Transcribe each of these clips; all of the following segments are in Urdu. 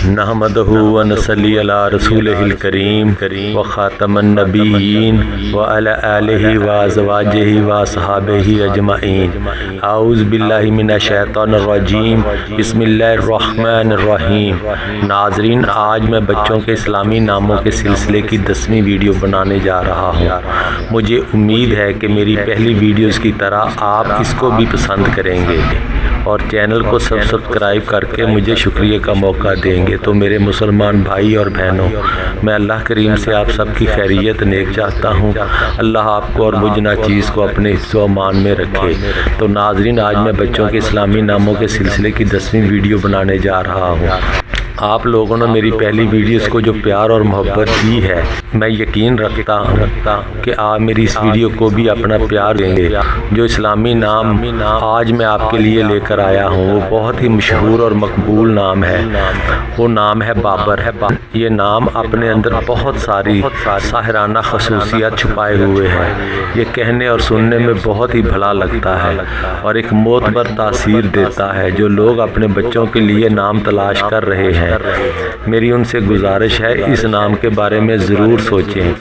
نحمدہ ونصلی علی رسولہ الکریم وخاتم النبیین وعلی آلہ وازواجہ واصحابہ اجمعین۔ اعوذ باللہ من الشیطان الرجیم، بسم اللہ الرحمن الرحیم۔ ناظرین، آج میں بچوں کے اسلامی ناموں کے سلسلے کی 10ویں ویڈیو بنانے جا رہا ہوں۔ مجھے امید ہے کہ میری پہلی ویڈیوز کی طرح آپ اس کو بھی پسند کریں گے اور چینل کو سبسکرائب کر کے مجھے شکریہ کا موقع دیں گے۔ تو میرے مسلمان بھائی اور بہنوں، میں اللہ کریم سے آپ سب کی خیریت نیک چاہتا ہوں۔ اللہ آپ کو اور مجھ ناچیز کو اپنے حفظ و امان میں رکھے۔ تو ناظرین، آج میں بچوں کے اسلامی ناموں کے سلسلے کی 10ویں ویڈیو بنانے جا رہا ہوں۔ آپ لوگوں نے میری پہلی ویڈیوز کو جو پیار اور محبت دی ہے، میں یقین رکھتا ہوں کہ آپ میری اس ویڈیو کو بھی اپنا پیار دیں گے۔ جو اسلامی نام آج میں آپ کے لیے لے کر آیا ہوں وہ بہت ہی مشہور اور مقبول نام ہے۔ وہ نام ہے بابر۔ یہ نام اپنے اندر بہت ساری ساحرانہ خصوصیات چھپائے ہوئے ہیں۔ یہ کہنے اور سننے میں بہت ہی بھلا لگتا ہے اور ایک معتبر تاثیر دیتا ہے۔ جو لوگ اپنے بچوں کے لیے نام تلاش کر رہے ہیں، میری ان سے گزارش ہے اس نام کے بارے میں ضرور سوچیں۔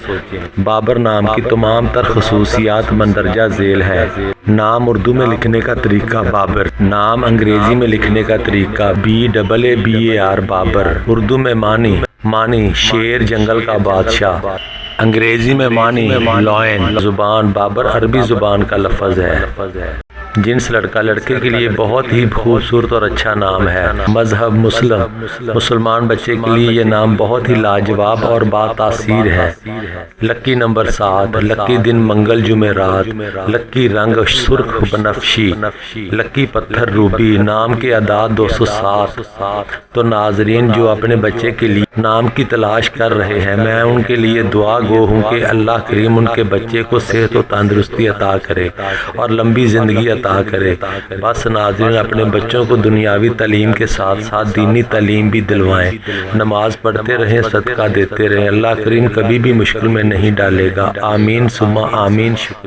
بابر نام کی تمام تر خصوصیات مندرجہ ذیل ہے۔ نام اردو میں لکھنے کا طریقہ بابر، نام انگریزی میں لکھنے کا طریقہ BABAR بابر، اردو میں معنی شیر، جنگل کا بادشاہ، انگریزی میں معنی لائن، زبان بابر عربی زبان کا لفظ ہے۔ جنس لڑکا، لڑکے کے لیے بہت ہی خوبصورت اور اچھا نام ہے۔ مذہب مسلمان بچے کے لیے یہ نام بہت ہی لاجواب اور با تاثیر ہے۔ لکی نمبر 7، لکی دن منگل جمعرات، لکی رنگ سرخ بنفشی، لکی پتھر روبی، نام کے اعداد 207۔ تو ناظرین، جو اپنے بچے کے لیے نام کی تلاش کر رہے ہیں، میں ان کے لیے دعا گو ہوں کہ اللہ کریم ان کے بچے کو صحت و تندرستی عطا کرے اور لمبی زندگی عطا کرے۔ بس ناظرین، اپنے بچوں کو دنیاوی تعلیم کے ساتھ ساتھ دینی تعلیم بھی دلوائیں۔ نماز پڑھتے رہیں، صدقہ دیتے رہیں۔ اللہ کریم کبھی بھی مشکل میں نہیں ڈالے گا۔ آمین ثم آمین۔ شکریہ۔